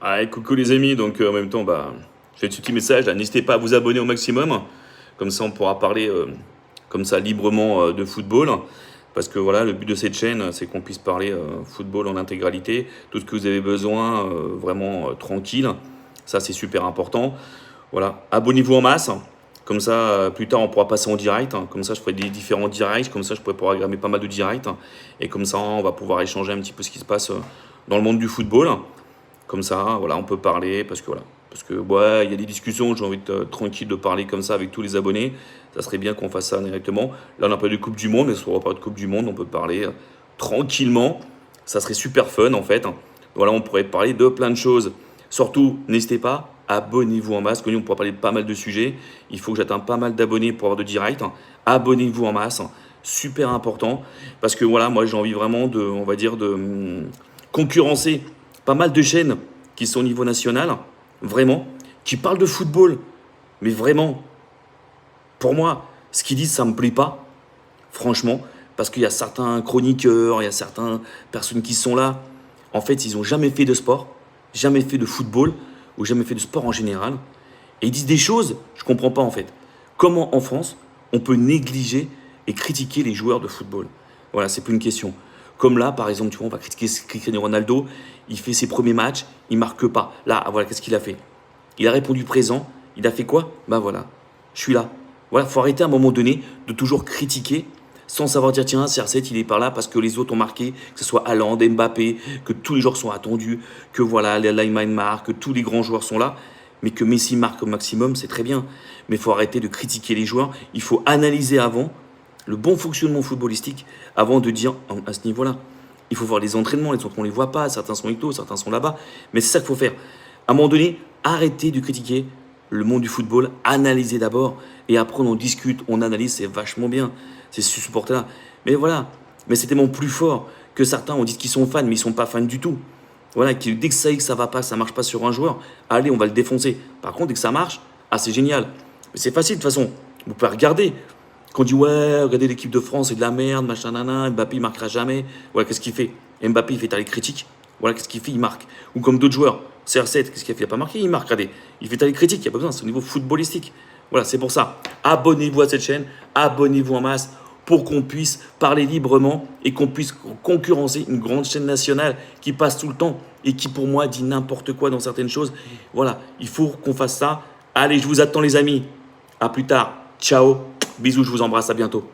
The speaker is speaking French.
Ah, coucou les amis, donc en même temps, je fais ce petit message, là, n'hésitez pas à vous abonner au maximum, comme ça on pourra parler comme ça librement de football, parce que voilà, le but de cette chaîne, c'est qu'on puisse parler football en intégralité, tout ce que vous avez besoin, vraiment tranquille, ça c'est super important. Voilà, abonnez-vous en masse, comme ça plus tard on pourra passer en direct, hein. Comme ça je ferai des différents directs, comme ça je pourrai programmer pas mal de directs, hein. Et comme ça on va pouvoir échanger un petit peu ce qui se passe dans le monde du football. Comme ça, voilà, on peut parler parce que ouais, il y a des discussions, j'ai envie de tranquille de parler comme ça avec tous les abonnés. Ça serait bien qu'on fasse ça directement. Là, on a pas de Coupe du Monde, mais si on pas de Coupe du Monde, on peut parler tranquillement. Ça serait super fun en fait. Voilà, on pourrait parler de plein de choses. Surtout, n'hésitez pas, abonnez-vous en masse. Comme on pourra parler de pas mal de sujets. Il faut que j'atteigne pas mal d'abonnés pour avoir de direct. Abonnez-vous en masse, super important parce que voilà, moi j'ai envie vraiment de, on va dire, de concurrencer pas mal de chaînes qui sont au niveau national, vraiment, qui parlent de football, mais vraiment, pour moi, ce qu'ils disent, ça me plaît pas, franchement, parce qu'il y a certains chroniqueurs, il y a certaines personnes qui sont là, en fait, ils n'ont jamais fait de sport, jamais fait de football, ou jamais fait de sport en général, et ils disent des choses, je comprends pas en fait. Comment en France, on peut négliger et critiquer les joueurs de football? Voilà, c'est plus une question. Comme là, par exemple, tu vois, on va critiquer Cristiano Ronaldo, il fait ses premiers matchs, il marque pas. Là, voilà, qu'est-ce qu'il a fait? Il a répondu présent, il a fait quoi? Ben voilà, je suis là. Voilà, faut arrêter à un moment donné de toujours critiquer sans savoir dire tiens, CR7 il est par là parce que les autres ont marqué, que ce soit Haaland, Mbappé, que tous les joueurs sont attendus, que voilà, les Lineman marquent, que tous les grands joueurs sont là, mais que Messi marque au maximum, c'est très bien. Mais il faut arrêter de critiquer les joueurs, il faut analyser avant le bon fonctionnement footballistique avant de dire à ce niveau-là. Il faut voir les entraînements, les autres on ne les voit pas, certains sont ictos, certains sont là-bas, mais c'est ça qu'il faut faire. À un moment donné, arrêtez de critiquer le monde du football, analysez d'abord, et après on discute, on analyse, c'est vachement bien, c'est ce support-là. Mais voilà, mais c'est tellement plus fort que certains, on dit qu'ils sont fans, mais ils ne sont pas fans du tout. Voilà, dès que ça y est, que ça va pas, ça marche pas sur un joueur, allez, on va le défoncer. Par contre, dès que ça marche, ah c'est génial. Mais c'est facile de toute façon, vous pouvez regarder. Quand on dit ouais, regardez l'équipe de France, c'est de la merde, machin, nana, Mbappé il marquera jamais. Voilà, qu'est-ce qu'il fait? Mbappé il fait taire les critiques. Voilà, qu'est-ce qu'il fait? Il marque. Ou comme d'autres joueurs, CR7, qu'est-ce qu'il a fait? Il n'a pas marqué, il marque, regardez. Il fait taire les critiques, il n'y a pas besoin, c'est au niveau footballistique. Voilà, c'est pour ça. Abonnez-vous à cette chaîne, abonnez-vous en masse pour qu'on puisse parler librement et qu'on puisse concurrencer une grande chaîne nationale qui passe tout le temps et qui pour moi dit n'importe quoi dans certaines choses. Voilà, il faut qu'on fasse ça. Allez, je vous attends les amis. À plus tard. Ciao. Bisous, je vous embrasse, à bientôt.